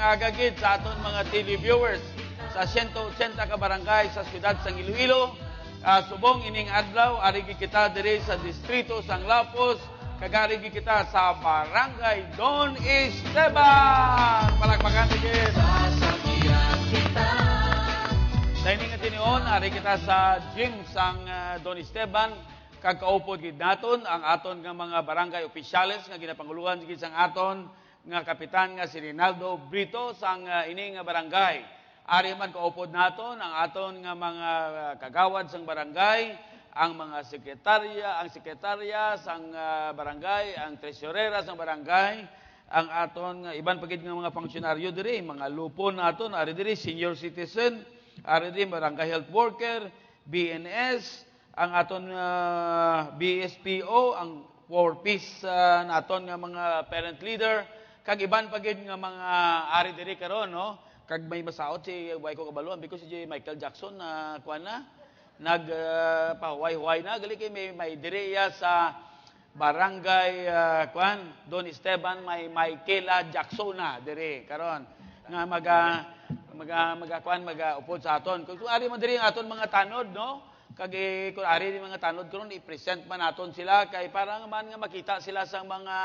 Agagid sa aton mga televiewers sa 180 ka barangay sa siyudad sang Iloilo. Subong ining adlaw arigi kita diri sa distrito sang Lapos, kagarigi kita sa barangay Don Esteban. Palakpakan digid. Dahil nga tinion, ari kita sa gym sang Don Esteban, kagkaupod gid naton ang aton nga mga barangay opisyales nga ginapanguluhan gid sang aton nga kapitan nga si Rinaldo Brito sang ini nga barangay. Ari man kaupod naton ang aton nga mga kagawad sang barangay, ang mga sekretarya sang barangay, ang tresurera sang barangay, ang aton nga iban pagid nga mga pangsyonaryo diri, mga lupon naton, ari diri senior citizen, ari diri barangay health worker, BNS, ang aton BSPO, ang 4Ps naton nga mga parent leader, kag iban pagid nga mga ari diri karon, no? Kag may masaot si Waiko Kabaluan because si Michael Jackson na kuan na nagpahuway-huway na gali kay may diriya sa barangay Don Esteban, may Michaela Jacksona diri karon nga mag-upod sa aton. Kung ari man diri ang aton mga tanod, no? Kag kung ari ni mga tanod karon i-present man naton sila kay para man nga makita sila sa mga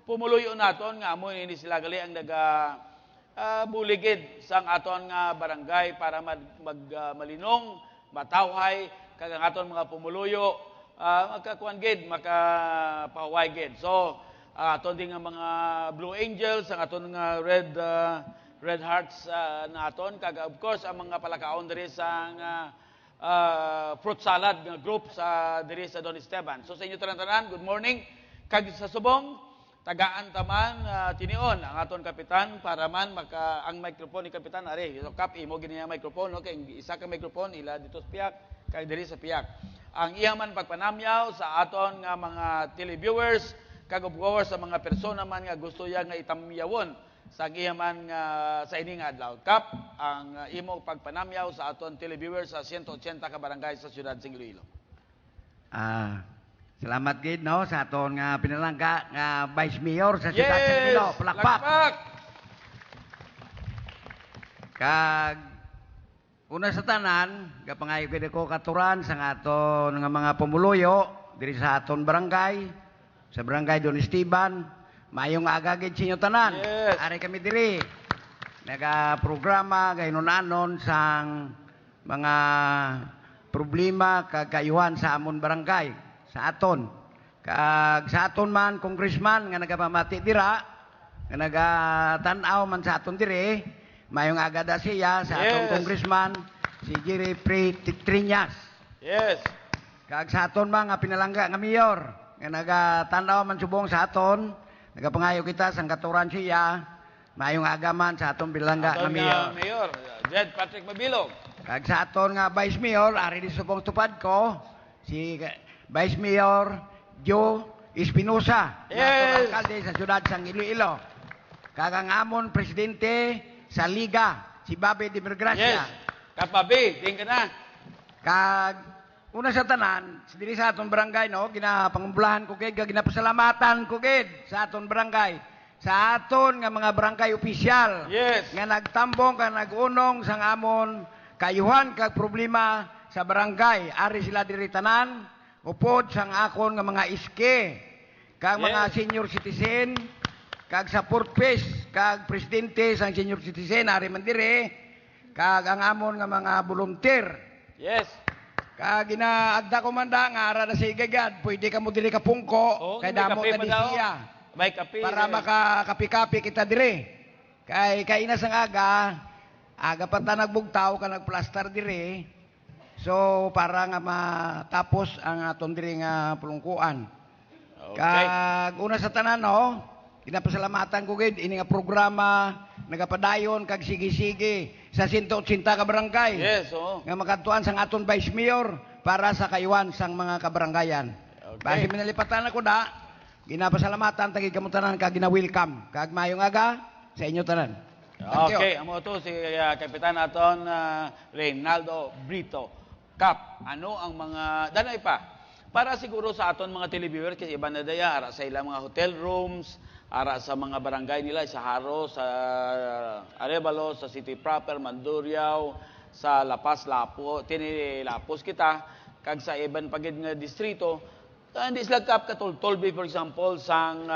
pumuluyo naton nga amo ini sila gali ang buligid sang aton nga barangay para malinong, matawhay kag ang aton mga pumuluyo magkakuan gid, makapahuway gid. So aton din nga mga Blue Angels, ang aton nga Red Hearts naton kag of course ang mga palakaon diri sa fruit salad nga group sa diri sa Don Esteban. So sa inyo tanan, good morning. Kag sa subong tagaan taman tinion ang aton kapitan para man ang microphone ni kapitan ari so kap imo gini nga microphone no kay isa ka microphone ila dito sa piyak kay diri sa piyak ang iya man pagpanamyaw sa aton nga mga televiewers kag viewers sa mga persona man nga gusto ya nga itamyawon sa iya man sa ining adlaw kap ang imo pagpanamyaw sa aton televiewers sa 180 ka barangay sa siyudad sa Iloilo. Salamat gid no sa aton nga pinalangga nga Vice Mayor sa siyudad sa Iloilo. Palakpak. Kag una sa tanan, gapangayo gid ko katuran sa aton nga mga pumuluyo diri sa aton barangay, sa barangay Don Esteban. Mayong aga gid sinyo tanan. Yes. Ari kami diri. Naga-programa gaynon-anon sang mga problema kag kayuhan sa amon barangay. Sa aton. Kag sa aton man, congressman nga nagapamati dira, nga nagatanaw man sa aton diri, mayong agada siya sa aton congressman, si Jerry Triñas. Yes. Kag sa aton man nga pinalangga nga mayor, nga nagatanaw man subong sa aton, nagapangayo kita sang katuran siya, mayong agaman sa aton pinalangga nga mayor. Mayor, Jed Patrick Mabilog. Kag sa aton nga vice mayor, ari di subong tupad ko, si Vice Mayor Joe Espinosa, yes. alkalde sa siyudad sang Iloilo. Kag ang amon presidente sa Liga, si Bobby de Mergracia. Yes. Kapabi, din ka na. Kag una sa tanan, diri sa aton barangay no, ginapangumbulahan ko gid, ginapasalamatan ko gid sa aton barangay. Sa aton nga mga barangay opisyal. Yes. Nga nagtambong kag nagunong sang amon kayuhan kag problema sa barangay. Ari sila diri tanan. Upod sang akon nga mga iske, kag mga senior citizen, kag sa purpose, kag presidente sang senior citizen, ari man dire, kag ang amon nga mga volunteer. Yes. Kag ginaagda ko man da, nga ara na sa igagad, pwede ka mo dire kapungko, kay damo ka di siya. May kape. Para makakapi-kapi kita dire. Kay kainas ang aga pa ta nagbugtaw, ka nagplastar dire, so para nga matapos ang aton diri nga pulungkuan. Okay. Kag una sa tanan no, ginapasalamatan ko gid ini nga programa nagapadayon kag sige-sige sa 180 ka barangay. Yes, oo. Nga makadtuan sang aton Vice Mayor para sa kayuhan sang mga kabarangayan. Okay. Basi minalipatan ako da, ginapasalamatan tagi kamo tanan kag gina-welcome. Kag mayong aga sa inyo tanan. Okay, amo to si Kapitan aton Reynaldo Brito. Kap, ano ang mga danay pa para siguro sa aton mga televiewers kasi iba na daya ara sa ilang mga hotel rooms, ara sa mga barangay nila sa Haro, sa Arevalo, sa City Proper, Mandurriao, sa La Paz, Lapos kita kag sa iban pagid nga distrito. Hindi sila kap katultolbi for example sang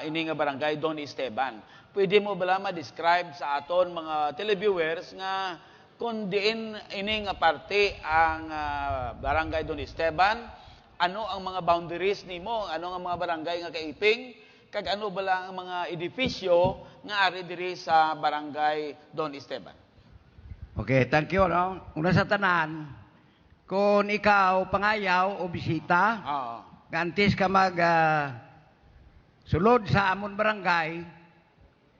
ini nga barangay Don Esteban. Pwede mo bala ma-describe sa aton mga televiewers nga kung diin ini nga parte ang barangay Don Esteban, ano ang mga boundaries nimo, ano ang mga barangay nga kaiping, kag ano bala ang mga edifisyo nga ari diri sa barangay Don Esteban. Okay, thank you no. Una sa tanan, kung ikaw pangayaw o bisita, gantis ka mag sulod sa amon barangay,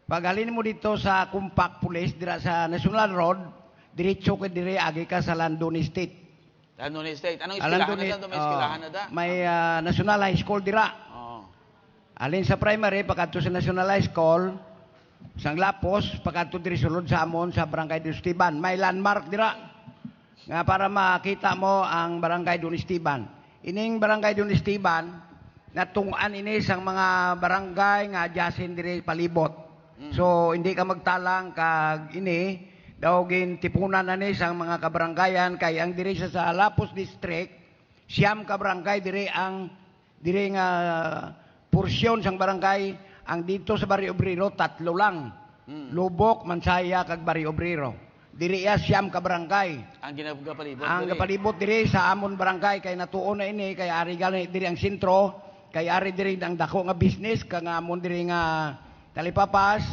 paghalin mo dito sa Compact Police dira sa National Road, diretso ka dire agi ka sa Landon Estate. Landon Estate. Anong eskwelahan na da? May eskwelahan na da? May National High School dira. Alin sa primary pagadto sa National High School, sang Lapos pagadto diri sulod sa amon sa Barangay Don Esteban. May landmark dira. Nga para makita mo ang Barangay Don Esteban. Ining Barangay Don Esteban natungan ini sang mga barangay nga adjacent diri palibot. So hindi ka magtalang kag ini daw gintipunan na ni sang mga kabaranggayan kay ang diri sa Lapus District siyam ka barangay diri nga porsyon sang barangay ang dito sa Barrio Obrero tatlo lang. Lubok, Mansaya kag Barrio Obrero. Diri siyam ka barangay. Ang ginagapalibot. Ang kapalibot diri sa amon barangay kay natuon na ini kay ari gani diri ang sentro, kay ari diri ang dako nga business kag amon diri nga Talipapas,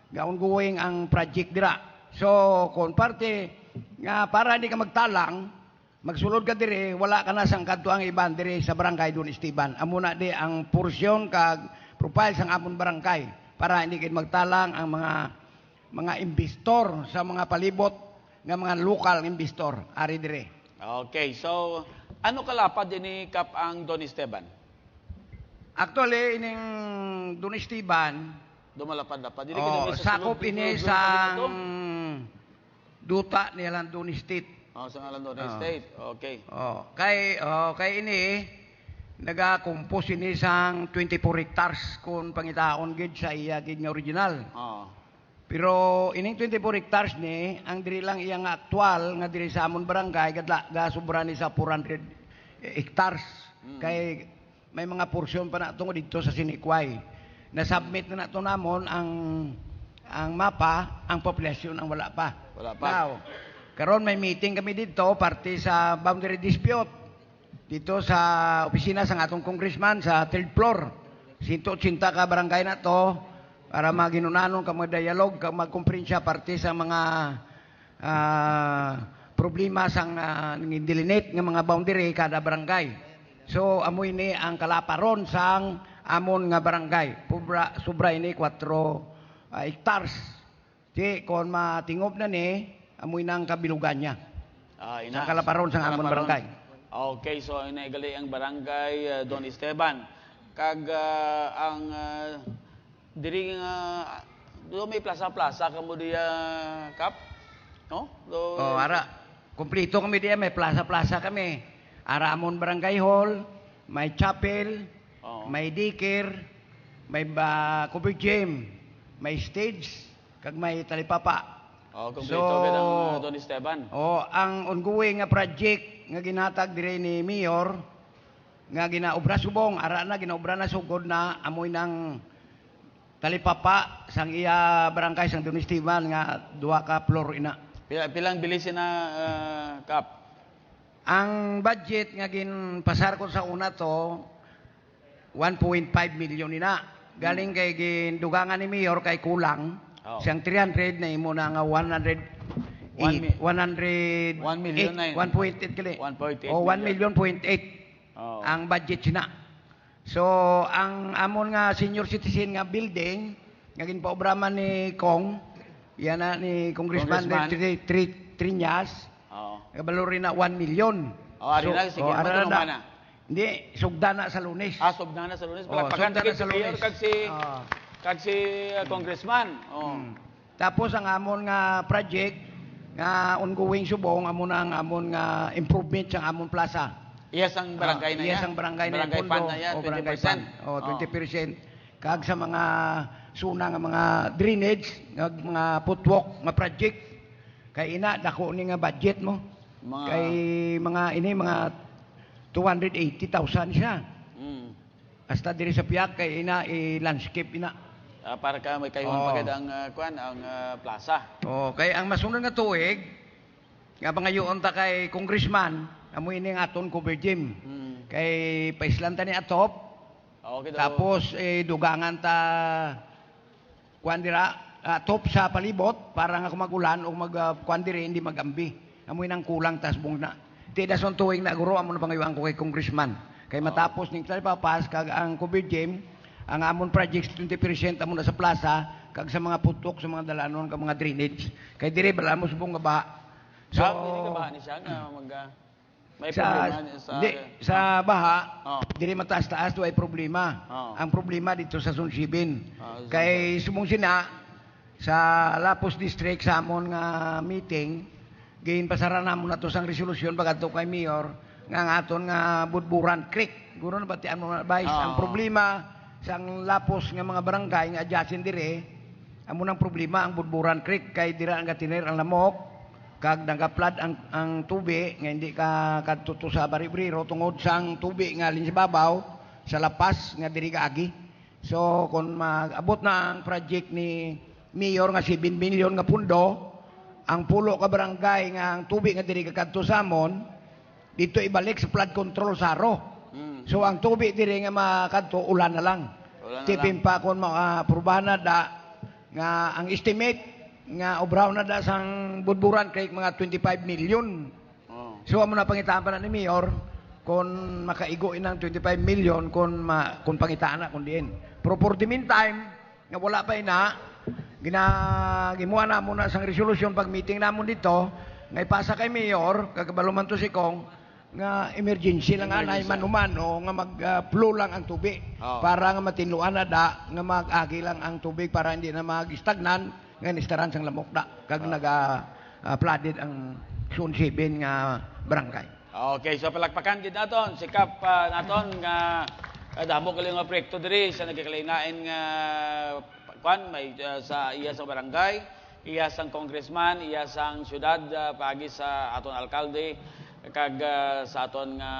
gaon guwing ang project dira. So kon parte nga para di ka magtalang, magsulod ka diri, wala ka na sang kadto ang iban diri sa barangay Don Esteban. Amo na di ang porsyon kag profile sang amon barangay para hindi kayo magtalang ang mga investor sa mga palibot nga mga local investor ari dire. Okay, so ano kalapad din ni Kap ang Don Esteban? Actually ining Don Esteban Dumalapad-lapad. sakop ini sang duta nila Don Estate. Sa ngalan Don Estate. Okay. Kay ini nagakumpos ini sang 24 hectares kung pangitaon gid sa iya gid nga original. Pero ining 24 hectares ni ang diri lang iya nga aktual nga diri sa amon barangay ga sobra ni sa 400 hectares. Kay may mga porsyon pa na tungo dito sa Sinikway. Na-submit na nato namon ang mapa, ang population ang wala pa. Now, karon may meeting kami dito parte sa boundary dispute dito sa opisina sa atong congressman sa 3rd floor. 180 ka barangay na to para maginunanon ka mga dialogue, ka magkumprensya parte sa mga problema sang ngidelinate nga mga boundary kada barangay. So amoy ni ang kalaparon sang amon nga barangay. Sobra ini 4 hectares. Di kon matingob na ni amoy nang kabilugan niya. Sa kalaparon sang amon barangay. Okay, so inaigali ang barangay Don Esteban. Kag ang diri nga do may plaza-plaza kamo diya Kap? No? Ara kumpleto kami diya, may plaza-plaza kami. Ara amon barangay hall, may chapel, may daycare, may cover gym, may stage, kag may talipapa. Kompleto gid ang Don Esteban. Ang ongoing nga project nga ginatag dire ni Mayor nga ginaobra subong, ara na ginaobra na sugod na amoy ng talipapa sang iya barangay sang Don Esteban nga 2 ka floor ina. Pilang bilisin na Kap? Ang budget nga ginpasar ko sa una to 1.5 million ina. Galing kay gindugangan ni Mayor kay kulang. Siyang 300 na imo na nga 100 1 million na 1.8 kali. 1.8 1 million .8 ang budget sina. So ang amon nga senior citizen nga building nga ginpaobraman ni Kong yan na ni Congressman Triñas. Kabalo rin na 1 million. Ari na, sige, matulungan na. Hindi, sugda na sa Lunes. Sugda na sa Lunes. Palagpakan na sa Lunes. Kag si Congressman. Tapos ang amon nga project, nga ongoing subong, amon ang amon nga improvement sa amon plaza. Iyas ang barangay na yan? Iyas ang barangay na yan. Barangay fund na yan, 20%. Kag sa mga suna nga mga drainage, mga footwalk, nga project, kay ina, dako ni nga budget mo. Kay mga 280,000 siya. Hasta diri sa piyak kay ina landscape ina. Para ka may kayuhan pagad ang plaza. Kay ang masunod nga tuig nga pangayoon ta kay congressman amoy ini nga aton cover gym. Kay paislanta ni atop. Tapos dugangan ta kuan dira atop sa palibot para nga kumagulan o kuan diri hindi magambi. Amoy nang kulang tas bung na. Ti dason tuig na guro amo na pangayuan ko kay congressman. Kay matapos ning Talipapas kag ang cover gym, ang amon projects 20% amo na sa plaza kag sa mga putok sa mga dalanon kag mga drainage. Kay dire bala mo subong nga ba. So hindi ka ba ni siya nga may problema sa baha, dire mataas-taas do ay problema. Ang problema dito sa Sunsibin. Kay subong sina sa Lapus District sa amon nga meeting, ginpasara namon nato sang resolusyon pagadto kay Mayor nga aton nga Budburan Creek. Guro na batian mo na advice. Ang problema sang Lapos nga mga barangay nga adjacent dire amo nang problema ang Budburan Creek kay dira ang gatiner ang lamok kag nagaplood ang tubig nga hindi ka kadto sa baribriro tungod sang tubig nga alin sa babaw sa lapas nga diri kaagi. So kung mag-abot na ang project ni Mayor nga 7 million nga pundo, ang pulo ka barangay nga ang tubig nga diri kadto sa amon dito ibalik sa flood control sa Aro. So ang tubig diri nga makadto ulan na lang. Tipin pa kung makaprubahan na da nga ang estimate nga obraw na da sang Budburan Creek mga 25 million. So amo na pangitaan pa na ni Mayor kung makaigo inang 25 million kung pangitaan na kung diin. Pero for the meantime nga wala pa ina gimuha na muna sang resolution pag meeting namon dito nga ipasa kay Mayor kagabaluman to si Kong nga emergency lang anay manumano nga mag-flow lang ang tubig para nga matinluan na da nga mag-agi lang ang tubig para hindi na mag-stagnan nga nistaran sang lamok da kag flooded ang Zone 7 nga barangay. Okay, so palakpakan gid naton sikap naton nga damo kali nga proyekto diri sa nagkakalingain nga may sa iya sa barangay, iya sang congressman, iya sang syudad paagi sa aton alkalde kag sa aton nga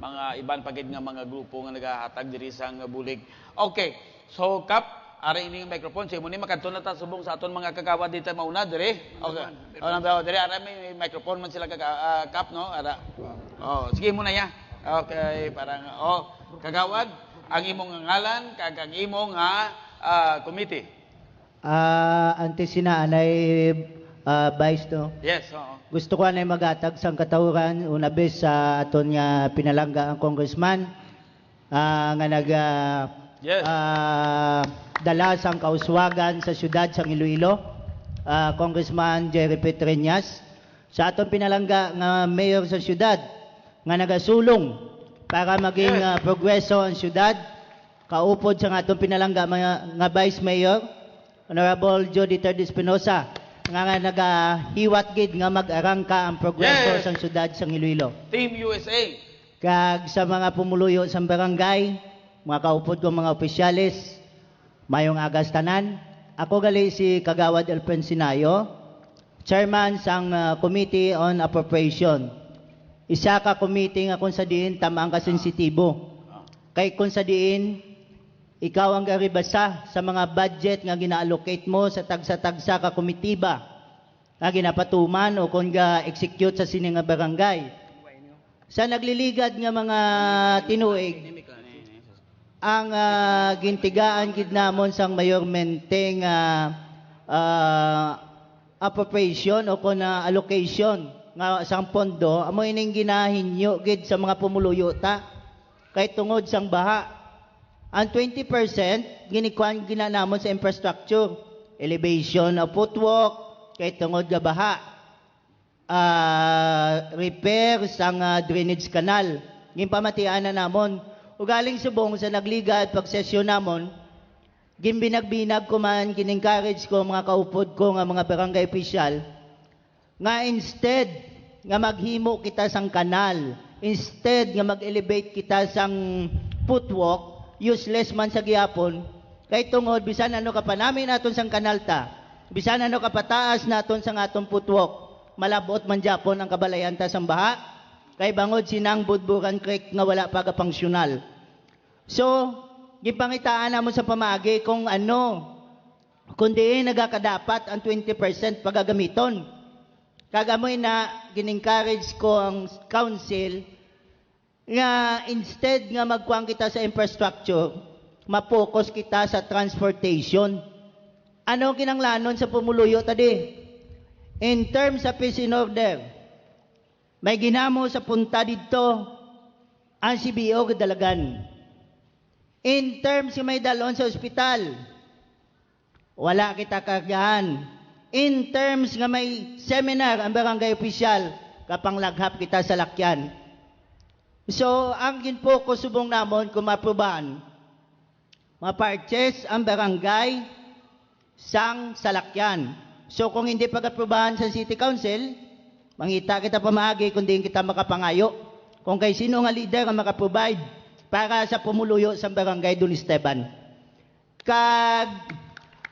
mga iban pagid nga mga grupo nga nagahatag diri sang bulig. Okay. So Kap, ari ini microphone sa imo ni makadto na ta subong sa aton mga kagawad dito mauna diri. Okay. Diri ara may microphone man sila Kap no? Ara. Sige mo na ya. Okay, parang kagawad ang imong ngalan kag ang imong committee. Ante sinaanay vice no. Yes, oo. Gusto ko na magatag sang katawuran una bes sa aton nga pinalangga ang congressman nga Yes. dala sang kauswagan sa syudad sang Iloilo, Congressman Jerry Petreñas, sa aton pinalangga nga mayor sa syudad nga nagasulong para maging progreso ang syudad, kaupod sa aton pinalangga nga vice mayor Honorable Jody Terdi Espinosa nga nagahiwat gid nga mag-arangka ang progreso sang syudad sang Iloilo. Team USA. Kag sa mga pumuluyo sa barangay, mga kaupod ko mga opisyalis, mayong agas tanan. Ako gali si Kagawad Elpen Sinayo, chairman sang Committee on Appropriation. Isa ka committee nga kung sa diin tamang ka sensitibo. Kay kung sa diin ikaw ang garibasa sa mga budget nga gina-allocate mo sa tagsa-tagsa ka komitiba nga ginapatuman o kung ga-execute sa sini nga barangay. Sa nagliligad nga mga tinuig, ang gintigaan gid namon sang mayormente nga appropriation o kung allocation nga sang pondo, amo ining ginahinyo gid sa mga pumuluyo ta kay tungod sang baha. Ang 20% ginanamon sa infrastructure, elevation of footwalk, kay tungod nga baha, repair sang drainage canal. Ginpamatian na namon. Ugaling subong sa nagliga at pagsesyon namon, gimbinag-binag ko man, kin-encourage ko mga kaupod ko nga mga barangay official, nga instead nga maghimo kita sang kanal, instead nga mag-elevate kita sang footwalk, useless man sa gihapon, kay tungod bisan ano ka pa namin naton sang kanal ta, bisan ano ka pataas naton sang atong footwalk, malabot man japon ang kabalayan ta sang baha, kay bangod sinang Budburan Creek nga wala pa kapangsyonal. So, gipangitaan namon sa pamagi kung ano, kundi nagakadapat ang 20% pagagamiton. Kagamoy na gin-encourage ko ang council nga instead nga magkuang kita sa infrastructure, mapokus kita sa transportation. Ano kinanglanon sa pumuluyo tadi? In terms of peace and order, may ginamo sa punta dito ang CBO Dalagan. In terms may dalon sa ospital, wala kita kargahan. In terms nga may seminar ang barangay official, kapanglaghap kita sa lakyan. So, ang ginfocus subong namon kung maprobahan, ma-purchase ang barangay sang salakyan. So, kung hindi pag-aprobahan sa City Council, mangita kita pamagi kung di kita makapangayo. Kung kay sino nga leader ang makaprovide para sa pumuluyo sa barangay Don Esteban. Kag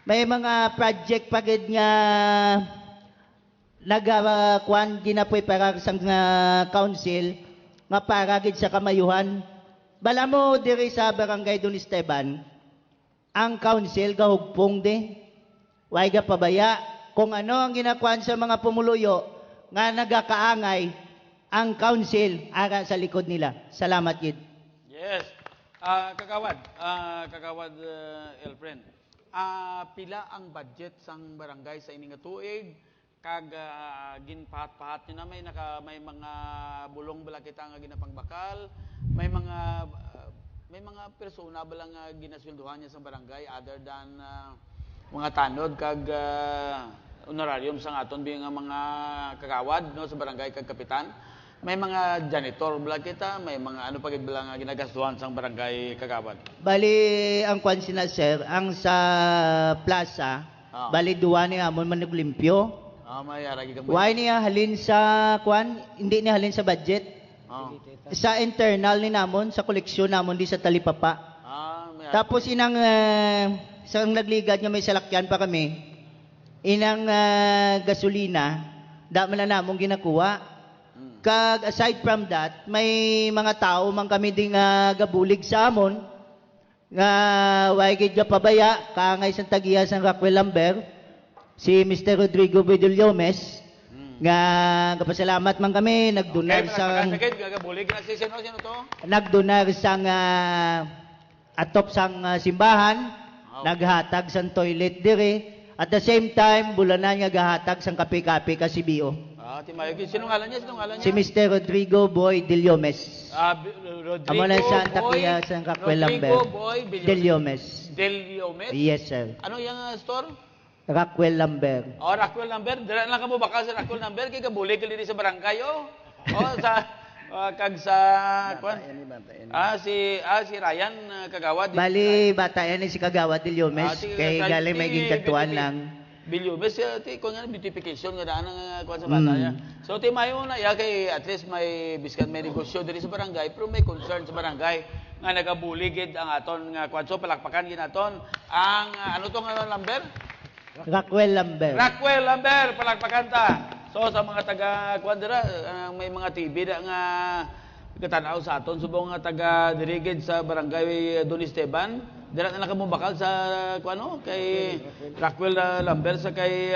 may mga project pagid nga nagakuan ginapoy para sa council nga para gid sa kamayuhan. Bala mo diri sa barangay Don Esteban, ang council gahugpong de. Way ga pabaya kung ano ang ginakuan sa mga pumuluyo nga nagakaangay ang council ara sa likod nila. Salamat gid. Yes. Kagawad Elfren. Pila ang budget sang barangay sa ini nga tuig? Kag ginpahat-pahat niyo na may mga bulong bala kita nga ginapangbakal, may mga persona bala nga ginasweldohan niya sa barangay other than mga tanod kag honorarium sang aton bilang nga mga kagawad no sa barangay kag kapitan. May mga janitor bala kita, may mga ano pagid bala nga ginagastuhan sang barangay kagawad. Bali ang kwan sina sir, ang sa plaza, bali duwa ni amon manuglimpyo. May aragi kang Why niya halin sa kwan? Hindi niya halin sa budget. Sa internal ni namon, sa koleksyon namon di sa talipapa. Tapos inang sa nagligad nga may salakyan pa kami, inang gasolina, da man na namong ginakuha. Kag aside from that, may mga tao man kami ding gabulig sa amon nga way gid nga pabaya kaangay sa tagiya sang Rockwell Lambert. Si Mr. Rodrigo Vidulyomes, nga kapasalamat man kami, nagdonar sa... Sino to? Nagdonar sang atop sang simbahan, naghatag sang toilet dire, at the same time, bulanan nga gahatag sang kape-kape ka CBO. Sino ngalan niya? Si Mr. Rodrigo Boy Dilyomes. Amo na sa takiya sang Rockwell Lambert. Rodrigo Boy Dilyomes. Dilyomes? Yes, sir. Ano yung store? Rockwell Lambert. Rockwell Lambert. Dira lang ka mo baka sa Rockwell Lambert kay kabuli ka diri sa barangay sa kag sa kwan. Si Ryan Kagawad. Bali bata yan si Kagawad Dilyomes kay galing may gingkatuan lang. Bilyomes ti ko nga beautification nga daan ang kwan sa bata niya. So ti mayo na ya kay at least may biskan may negosyo diri sa barangay pero may concern sa barangay nga nagabuligid ang aton nga kwan. So palakpakan ginaton ang ano to nga Lambert? Rockwell Lambert. Rockwell Lambert, palakpakan ta. So sa mga taga Quadra, may mga TV da nga katanaw sa aton subong nga taga dirigid sa barangay Don Esteban. Dira na kamo bakal sa kuano kay Rockwell Lambert sa kay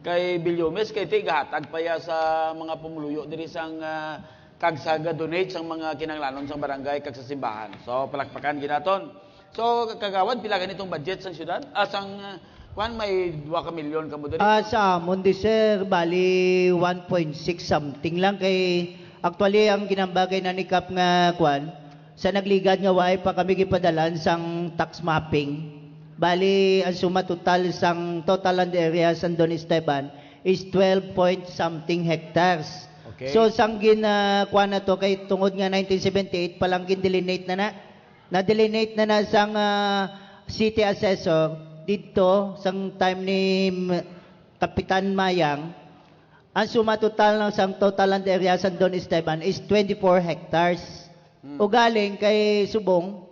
kay Bilyomes kay tigahatag pa ya sa mga pumuluyo diri sang kag saga donate sang mga kinahanglanon sang barangay kag sa simbahan. So palakpakan ginaton. So kagawad pila ganitong budget sang syudad? Sang may 2 ka milyon ka mo dali? Sa amon di sir, bali 1.6 something lang kay actually ang ginambagay na ni Kap nga kwan sa nagligad nga way pa kami gipadalan sang tax mapping. Bali ang suma total sang total land area sa Don Esteban is 12 point something hectares. Okay. So sang kwan na to kay tungod nga 1978 pa lang gin-delineate na delineate na sang city assessor dito sang time ni Kapitan Mayang. Ang suma total ng sang total land area sa Don Esteban is 24 hectares. O galing kay Subong,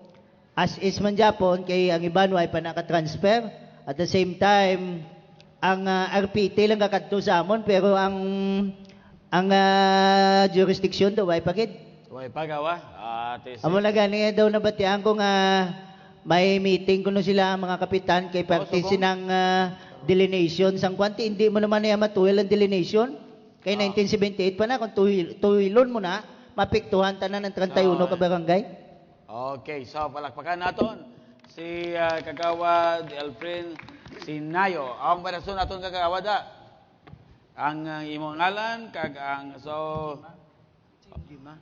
as is man Japon, kay ang iban way pa naka-transfer. At the same time, ang RPT lang kakadto sa amon, pero ang jurisdiction daw way pagid. Way pagawa. Amo na gani daw nabatian ko nga may meeting kuno sila mga kapitan kay partisin ng delineation sang kwanti hindi mo naman niya matuwil ang delineation kay 1978 pa na kung tuwilon mo na mapiktuhan tanan ng 31 ka barangay. Okay, so palakpakan naton si Kagawad Elfren Sinayo. Ang barason naton Kagawad ang imong ngalan kag ang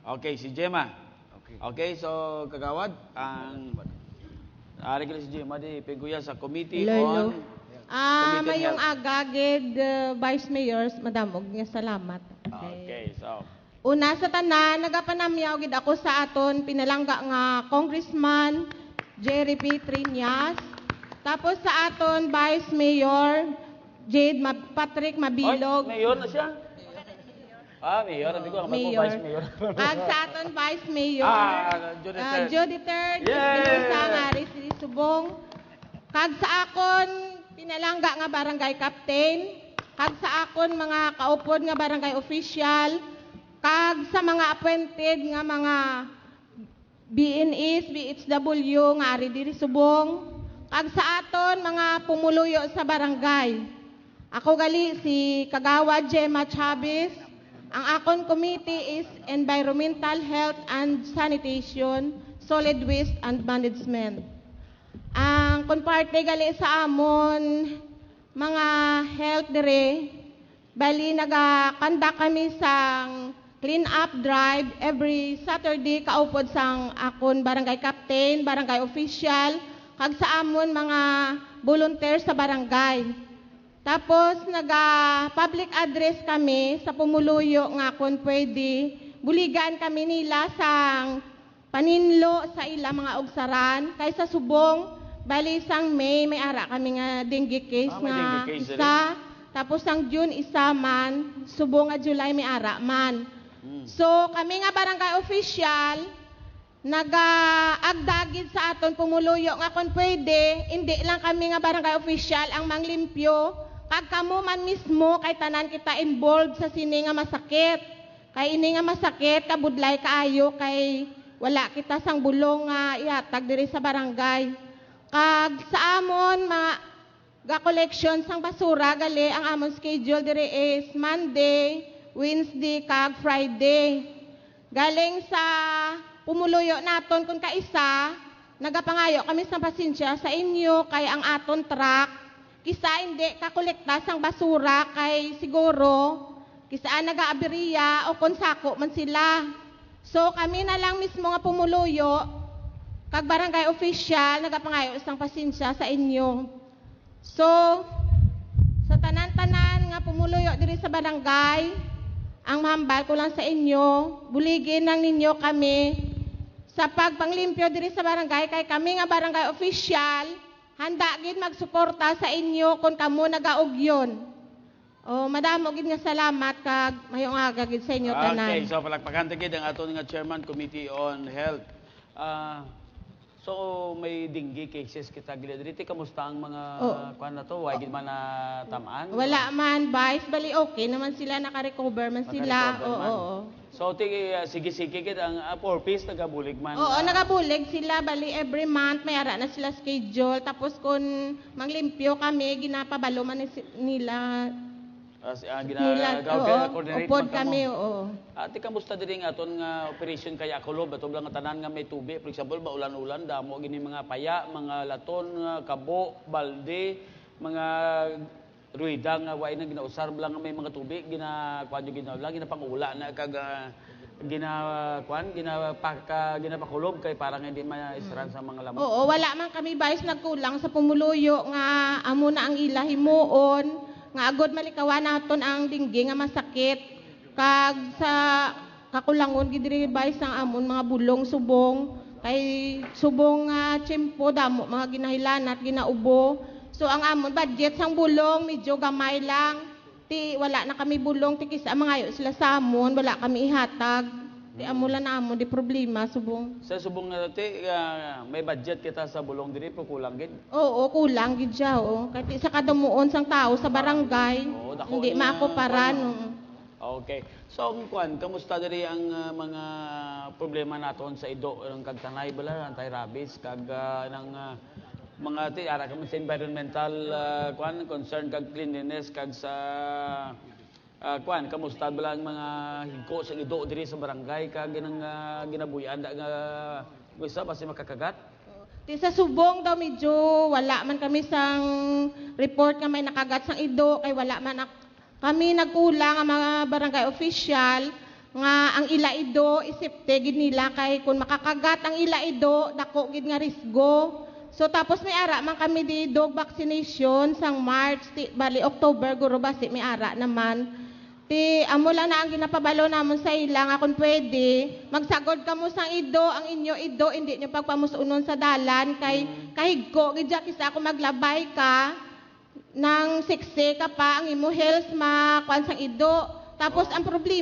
okay si Gemma. Okay, so Kagawad ang ari kini si Gemma di piguya sa committee Hello. on Mayong agagid Vice Mayor, madam, og nga salamat. Okay, so Una sa tanan, nagapanamyaw gid ako sa aton pinalangga nga Congressman Jerry P. Triñas. Tapos sa aton Vice Mayor Jade Patrick Mabilog. Mayor na siya? Mayor. Hindi ko Mayor. Vice Mayor. At sa aton Vice Mayor Jody III. Jody III, Yay! Binusa nga Subong. Kag sa akon pinalangga nga barangay captain, kag sa akon mga kaupod nga barangay official, kag sa mga appointed nga mga BNS, BHW nga ari diri subong, kag sa aton mga pumuluyo sa barangay. Ako gali si Kagawad Gemma Chavez. Ang akon committee is Environmental Health and Sanitation, Solid Waste and Management. Ang komparte gali sa amon mga health dire, bali nagakanda kami sang clean up drive every Saturday kaupod sang akon barangay captain, barangay official, kag sa amon mga volunteer sa barangay. Tapos public address kami sa pumuluyo nga kung pwede, buligan kami nila sang paninlo sa ila mga ogsaran kaysa subong. Bali sang May may ara kami nga dengue case may nga dengue case isa. Tapos sang June isa man, subong nga July may ara man. So kami nga barangay official nagaagdagid sa aton pumuluyo nga kung pwede, hindi lang kami nga barangay official ang manglimpyo, kag kamo man mismo kay tanan kita involved sa sini nga masakit. Kay ini nga masakit kabudlay kaayo kay wala kita sang bulong nga ihatag diri sa barangay. Kag sa amon mga collection sang basura gali ang amon schedule diri is Monday, Wednesday kag Friday. Galing sa pumuluyo naton kung kaisa, nagapangayo kami sa pasensya sa inyo kay ang aton truck kisa hindi kakolekta sang basura kay siguro kisa nagaabiriya o kung sako man sila. So kami na lang mismo nga pumuluyo kag barangay official nagapangayo isang pasensya sa inyo. So sa tanan-tanan nga pumuluyo diri sa barangay, ang mahambal ko lang sa inyo, buligin lang ninyo kami sa pagpanglimpyo diri sa barangay kay kami nga barangay official handa gid magsuporta sa inyo kung kamo nagaugyon. O madamo gid nga salamat kag mayong aga gid sa inyo tanan. Okay, so palakpakan gid ang aton nga Chairman Committee on Health. So may dengue cases kita gila diri, kamusta ang mga kuan na to? Wa gid man na tamaan? Wala man, Vice, bali okay naman sila, naka-recover man sila. Oo. So sige gid ang 4 piece nagabulig man. Oo, nagabulig sila, bali every month may ara na sila schedule. Tapos kung manglimpyo kami, ginapabalo man nila. Coordinate upod kami, oo. Ate, kamusta diri nga aton nga operation kay Akulob? Ato lang nga tanan nga may tubig. For example, ulan-ulan, damo gini mga paya, mga laton, kabo, balde, mga ruida nga way na ginausar lang may mga tubig, ginakuan yung ginawala, ginapangula na kag ginapakulob kay parang hindi maisran sa mga lamok. Oo, wala man kami Vice nagkulang sa pumuluyo nga amo na ang ila himuon. Nga agod malikawan naton ang dengue nga masakit kag sa kakulangon gid diri Vice ang amon mga bulong subong kay subong nga tiyempo damo mga ginahilanat ginaubo. So ang amon budget sang bulong medyo gamay lang. Wala na kami bulong ti kisa mangayo sila sa amon, wala kami ihatag. Ti amo lang na amo di problema subong. Sa subong na may budget kita sa bulong diri pero kulang gid. Oo, kulang gid siya, oo. Kay sa kadamuon sang tao sa barangay, hindi maakuparan. Okay. So ang kuan, kamusta diri ang mga problema naton sa ido ng kagtanay bala anti-rabies kag ng mga ara kami sa environmental concern kag cleanliness kag sa kuan, kamusta bala ang mga higko sa ido diri sa barangay kag ginabuyan nga gusto basi makakagat? Ti sa subong daw medyo wala man kami sang report nga may nakagat sang ido kay wala man kami nagkulang ang mga barangay official nga ang ila ido isipte gid nila kay kung makakagat ang ila ido dako gid nga risgo. So tapos may ara man kami di dog vaccination sang March bali October guro basi may ara naman. Amo lang na ang ginapabalo namon sa ila nga kung pwede magsagod kamo sang ido ang inyo ido hindi nyo pagpamusunon sa dalan kay kahigko gidya kisa ako maglabay ka nang 6 ka pa ang imo health ma kuan sang ido tapos ang problema